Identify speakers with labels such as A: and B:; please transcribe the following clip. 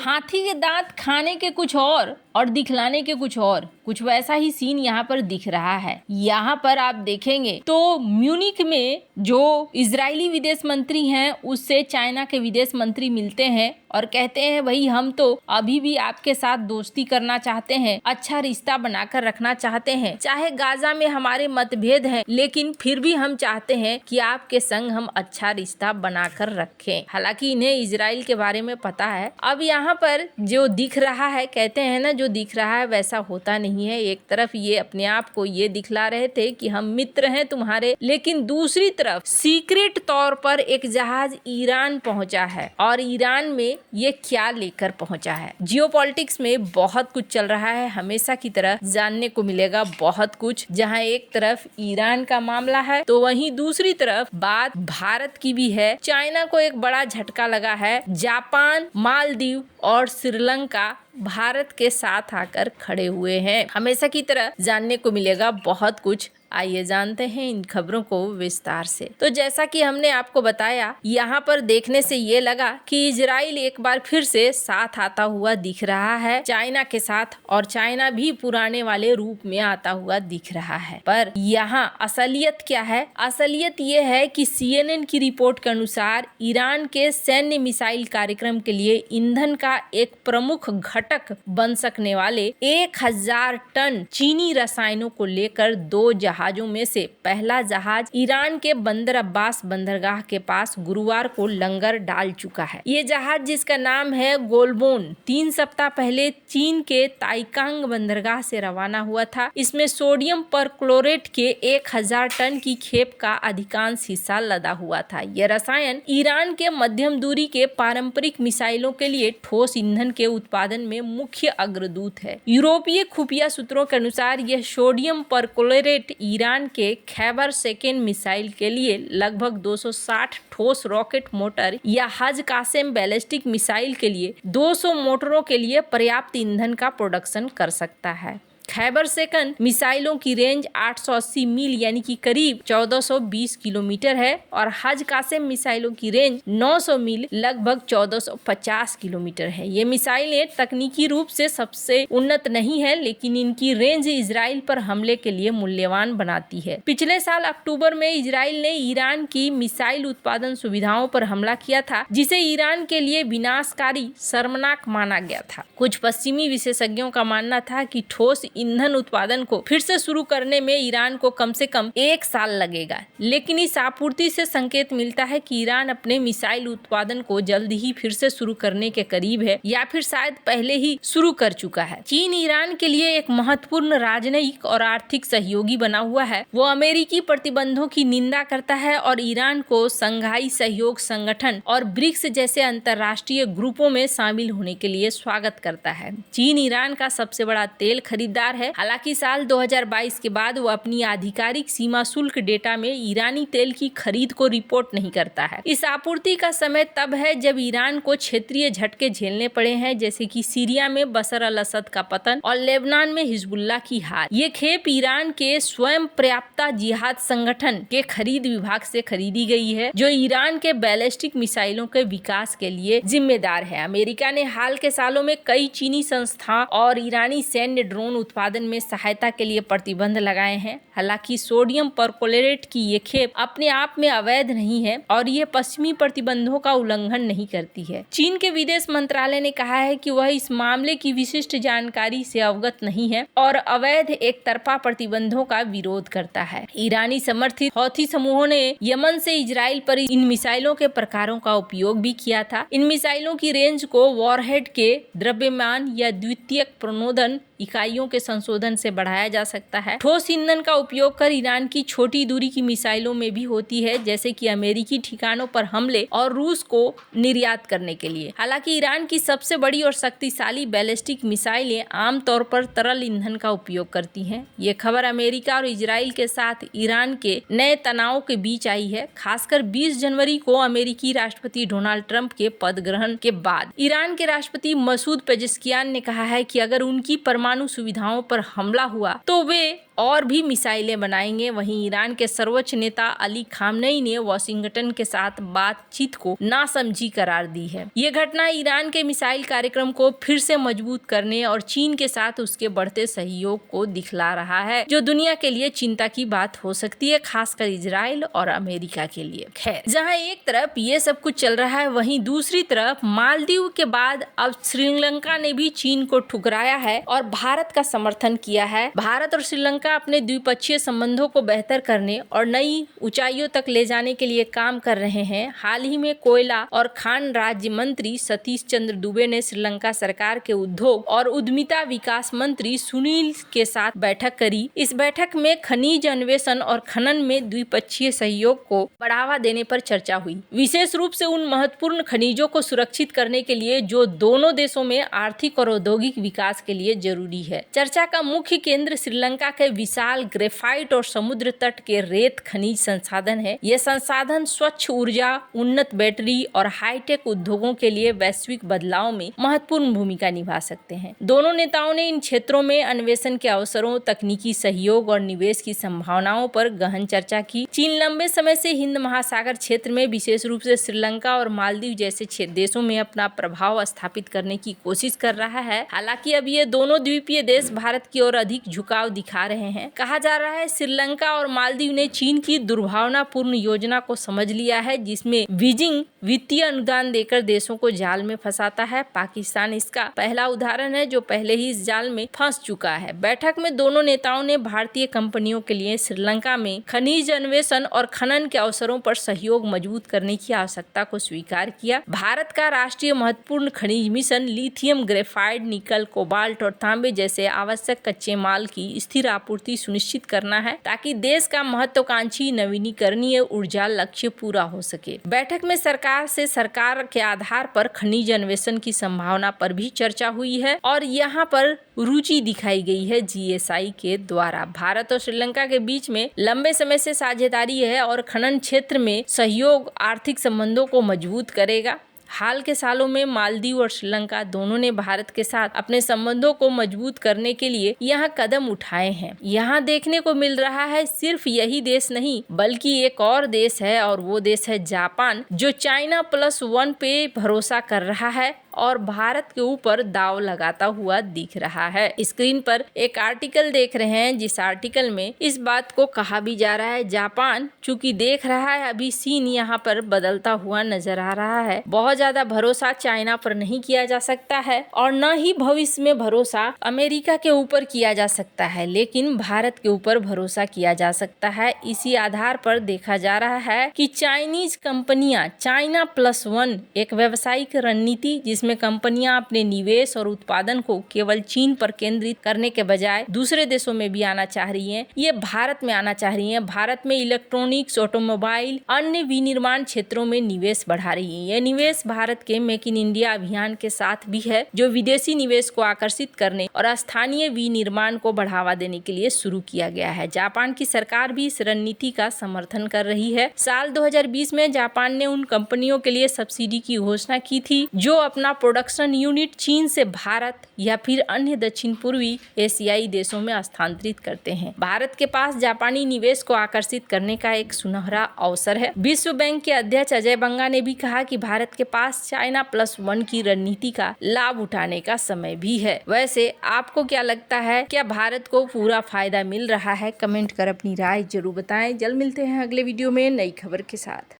A: हाथी के दांत खाने के कुछ और दिखलाने के कुछ और, कुछ वैसा ही सीन यहाँ पर दिख रहा है। यहाँ पर आप देखेंगे तो म्यूनिक में जो इजरायली विदेश मंत्री हैं उससे चाइना के विदेश मंत्री मिलते हैं और कहते हैं भाई हम तो अभी भी आपके साथ दोस्ती करना चाहते हैं, अच्छा रिश्ता बनाकर रखना चाहते हैं, चाहे गाजा में हमारे मतभेद हैं लेकिन फिर भी हम चाहते हैं कि आपके संग हम अच्छा रिश्ता बनाकर रखें। हालांकि इन्हें इजराइल के बारे में पता है। अब यहाँ पर जो दिख रहा है, कहते हैं ना जो दिख रहा है वैसा होता नहीं है। एक तरफ ये अपने आप को ये दिखला रहे थे कि हम मित्र हैं तुम्हारे, लेकिन दूसरी तरफ सीक्रेट तौर पर एक जहाज ईरान पहुंचा है और ईरान में ये क्या लेकर पहुंचा है। जियोपॉलिटिक्स में बहुत कुछ चल रहा है, हमेशा की तरह जानने को मिलेगा बहुत कुछ। जहां एक तरफ ईरान का मामला है तो वहीं दूसरी तरफ बात भारत की भी है। चाइना को एक बड़ा झटका लगा है। जापान, मालदीव और श्रीलंका भारत के साथ आकर खड़े हुए हैं। हमेशा की तरह जानने को मिलेगा बहुत कुछ। आइए जानते हैं इन खबरों को विस्तार से। तो जैसा कि हमने आपको बताया, यहाँ पर देखने से ये लगा कि इजराइल एक बार फिर से साथ आता हुआ दिख रहा है चाइना के साथ, और चाइना भी पुराने वाले रूप में आता हुआ दिख रहा है। पर यहाँ असलियत क्या है? असलियत ये है कि CNN की रिपोर्ट के अनुसार ईरान के सैन्य मिसाइल कार्यक्रम के लिए ईंधन का एक प्रमुख घटक बन सकने वाले 1000 टन चीनी रसायनों को लेकर दो जहाजों में से पहला जहाज ईरान के बंदर अब्बास बंदरगाह के पास गुरुवार को लंगर डाल चुका है। ये जहाज, जिसका नाम है गोलबोन, 3 सप्ताह पहले चीन के ताइकांग बंदरगाह से रवाना हुआ था। इसमें सोडियम परक्लोरेट के 1000 टन की खेप का अधिकांश हिस्सा लदा हुआ था। यह रसायन ईरान के मध्यम दूरी के पारंपरिक मिसाइलों के लिए ठोस ईंधन के उत्पादन में मुख्य अग्रदूत है। यूरोपीय खुफिया सूत्रों के अनुसार यह सोडियम परक्लोरेट ईरान के खैबर सेकेंड मिसाइल के लिए लगभग 260 ठोस रॉकेट मोटर या हज कासेम बैलिस्टिक मिसाइल के लिए 200 मोटरों के लिए पर्याप्त ईंधन का प्रोडक्शन कर सकता है। खैबर सेकंड मिसाइलों की रेंज 880 मील यानी कि करीब 1420 किलोमीटर है और हज कासेम मिसाइलों की रेंज 900 मील लगभग 1450 किलोमीटर है। ये मिसाइलें तकनीकी रूप से सबसे उन्नत नहीं है, लेकिन इनकी रेंज इजराइल पर हमले के लिए मूल्यवान बनाती है। पिछले साल अक्टूबर में इजराइल ने ईरान की मिसाइल उत्पादन सुविधाओं पर हमला किया था, जिसे ईरान के लिए विनाशकारी, शर्मनाक माना गया था। कुछ पश्चिमी विशेषज्ञों का मानना था कि ठोस ईंधन उत्पादन को फिर से शुरू करने में ईरान को कम से कम 1 साल लगेगा, लेकिन इस आपूर्ति से संकेत मिलता है कि ईरान अपने मिसाइल उत्पादन को जल्द ही फिर से शुरू करने के करीब है या फिर शायद पहले ही शुरू कर चुका है। चीन ईरान के लिए एक महत्वपूर्ण राजनयिक और आर्थिक सहयोगी बना हुआ है। वो अमेरिकी प्रतिबंधों की निंदा करता है और ईरान को संघाई सहयोग संगठन और ब्रिक्स जैसे अंतर्राष्ट्रीय ग्रुपों में शामिल होने के लिए स्वागत करता है। चीन ईरान का सबसे बड़ा तेल खरीदार है। हालांकि साल 2022 के बाद वो अपनी आधिकारिक सीमा शुल्क डेटा में ईरानी तेल की खरीद को रिपोर्ट नहीं करता है। इस आपूर्ति का समय तब है जब ईरान को क्षेत्रीय झटके झेलने पड़े हैं, जैसे कि सीरिया में बशर अल असद का पतन और लेबनान में हिजबुल्लाह की हार। ये खेप ईरान के स्वयं पर्याप्ता जिहाद संगठन के खरीद विभाग से खरीदी गई है, जो ईरान के बैलिस्टिक मिसाइलों के विकास के लिए जिम्मेदार है। अमेरिका ने हाल के सालों में कई चीनी संस्था और ईरानी सैन्य ड्रोन उत्पादन में सहायता के लिए प्रतिबंध लगाए हैं। हालांकि सोडियम परक्लोरेट की ये खेप अपने आप में अवैध नहीं है और ये पश्चिमी प्रतिबंधों का उल्लंघन नहीं करती है। चीन के विदेश मंत्रालय ने कहा है कि वह इस मामले की विशिष्ट जानकारी से अवगत नहीं है और अवैध एक तरफा प्रतिबंधों का विरोध करता है। ईरानी समर्थित हौथी समूहों ने यमन से इजराइल पर इन मिसाइलों के प्रकारों का उपयोग भी किया था। इन मिसाइलों की रेंज को वॉरहेड के द्रव्यमान या द्वितीयक प्रणोदन इकाइयों के संशोधन से बढ़ाया जा सकता है। ठोस ईंधन का उपयोग कर ईरान की छोटी दूरी की मिसाइलों में भी होती है, जैसे कि अमेरिकी ठिकानों पर हमले और रूस को निर्यात करने के लिए। हालांकि ईरान की सबसे बड़ी और शक्तिशाली बैलिस्टिक मिसाइलें आमतौर पर तरल ईंधन का उपयोग करती हैं। ये खबर अमेरिका और इजराइल के साथ ईरान के नए तनाव के बीच आई है, खासकर 20 जनवरी को अमेरिकी राष्ट्रपति डोनाल्ड ट्रंप के पद ग्रहण के बाद। ईरान के राष्ट्रपति मसूद पेजेस्कियान ने कहा है कि अगर उनकी परमाणु सुविधाओं पर हमला हुआ तो वे और भी मिसाइलें बनाएंगे। वहीं ईरान के सर्वोच्च नेता अली खामनेई ने वाशिंगटन के साथ बातचीत को नासमझी करार दी है। ये घटना ईरान के मिसाइल कार्यक्रम को फिर से मजबूत करने और चीन के साथ उसके बढ़ते सहयोग को दिखला रहा है, जो दुनिया के लिए चिंता की बात हो सकती है, खासकर इजराइल और अमेरिका के लिए। खैर, जहां एक तरफ ये सब कुछ चल रहा है, वहीं दूसरी तरफ मालदीव के बाद अब श्रीलंका ने भी चीन को ठुकराया है और भारत का समर्थन किया है। भारत और श्रीलंका अपने द्विपक्षीय संबंधों को बेहतर करने और नई ऊंचाइयों तक ले जाने के लिए काम कर रहे हैं। हाल ही में कोयला और खान राज्य मंत्री सतीश चंद्र दुबे ने श्रीलंका सरकार के उद्योग और उद्यमिता विकास मंत्री सुनील के साथ बैठक करी। इस बैठक में खनिज अन्वेषण और खनन में द्विपक्षीय सहयोग को बढ़ावा देने पर चर्चा हुई, विशेष रूप से उन महत्वपूर्ण खनिजों को सुरक्षित करने के लिए जो दोनों देशों में आर्थिक और औद्योगिक विकास के लिए जरूरी है। चर्चा का मुख्य केंद्र श्रीलंका के विशाल ग्रेफाइट और समुद्र तट के रेत खनिज संसाधन है। ये संसाधन स्वच्छ ऊर्जा, उन्नत बैटरी और हाईटेक उद्योगों के लिए वैश्विक बदलाव में महत्वपूर्ण भूमिका निभा सकते हैं। दोनों नेताओं ने इन क्षेत्रों में अन्वेषण के अवसरों, तकनीकी सहयोग और निवेश की संभावनाओं पर गहन चर्चा की। चीन लंबे समय से हिंद महासागर क्षेत्र में, विशेष रूप से श्रीलंका और मालदीव जैसे देशों में अपना प्रभाव स्थापित करने की कोशिश कर रहा है। हालांकि अब ये दोनों द्वीपीय देश भारत की ओर अधिक झुकाव दिखा रहे हैं। कहा जा रहा है श्रीलंका और मालदीव ने चीन की दुर्भावनापूर्ण योजना को समझ लिया है, जिसमें बीजिंग वित्तीय अनुदान देकर देशों को जाल में फंसाता है। पाकिस्तान इसका पहला उदाहरण है, जो पहले ही इस जाल में फंस चुका है। बैठक में दोनों नेताओं ने भारतीय कंपनियों के लिए श्रीलंका में खनिज अन्वेषण और खनन के अवसरों पर सहयोग मजबूत करने की आवश्यकता को स्वीकार किया। भारत का राष्ट्रीय महत्वपूर्ण खनिज मिशन लिथियम, ग्रेफाइट, निकल, कोबाल्ट और तांबे जैसे आवश्यक कच्चे माल की स्थिर आपूर्ति सुनिश्चित करना है, ताकि देश का महत्वाकांक्षी नवीनीकरणीय ऊर्जा लक्ष्य पूरा हो सके। बैठक में सरकार के आधार पर खनिज अन्वेषण की संभावना पर भी चर्चा हुई है और यहाँ पर रुचि दिखाई गई है GSI के द्वारा। भारत और श्रीलंका के बीच में लंबे समय से साझेदारी है और खनन क्षेत्र में सहयोग आर्थिक संबंधों को मजबूत करेगा। हाल के सालों में मालदीव और श्रीलंका दोनों ने भारत के साथ अपने संबंधों को मजबूत करने के लिए यहाँ कदम उठाए हैं। यहाँ देखने को मिल रहा है सिर्फ यही देश नहीं, बल्कि एक और देश है और वो देश है जापान, जो चाइना +1 पे भरोसा कर रहा है और भारत के ऊपर दाव लगाता हुआ दिख रहा है। स्क्रीन पर एक आर्टिकल देख रहे हैं, जिस आर्टिकल में इस बात को कहा भी जा रहा है, जापान चूंकि देख रहा है अभी सीन यहाँ पर बदलता हुआ नजर आ रहा है। बहुत ज्यादा भरोसा चाइना पर नहीं किया जा सकता है और न ही भविष्य में भरोसा अमेरिका के ऊपर किया जा सकता है, लेकिन भारत के ऊपर भरोसा किया जा सकता है। इसी आधार पर देखा जा रहा है कि चाइनीज कंपनियां चाइना +1 एक व्यावसायिक रणनीति, जिसमें कंपनियां अपने निवेश और उत्पादन को केवल चीन पर केंद्रित करने के बजाय दूसरे देशों में भी आना चाह रही हैं। ये भारत में आना चाह रही हैं। भारत में इलेक्ट्रॉनिक्स, ऑटोमोबाइल, अन्य विनिर्माण क्षेत्रों में निवेश बढ़ा रही है। यह निवेश भारत के मेक इन इंडिया अभियान के साथ भी है, जो विदेशी निवेश को आकर्षित करने और स्थानीय विनिर्माण को बढ़ावा देने के लिए शुरू किया गया है। जापान की सरकार भी इस रणनीति का समर्थन कर रही है। साल 2020 में जापान ने उन कंपनियों के लिए सब्सिडी की घोषणा की थी जो अपना प्रोडक्शन यूनिट चीन से भारत या फिर अन्य दक्षिण पूर्वी एशियाई देशों में स्थानांतरित करते हैं। भारत के पास जापानी निवेश को आकर्षित करने का एक सुनहरा अवसर है। विश्व बैंक के अध्यक्ष अजय बंगा ने भी कहा कि भारत के पास चाइना +1 की रणनीति का लाभ उठाने का समय भी है। वैसे आपको क्या लगता है, क्या भारत को पूरा फायदा मिल रहा है? कमेंट कर अपनी राय जरूर बताएं। जल्द मिलते हैं अगले वीडियो में नई खबर के साथ।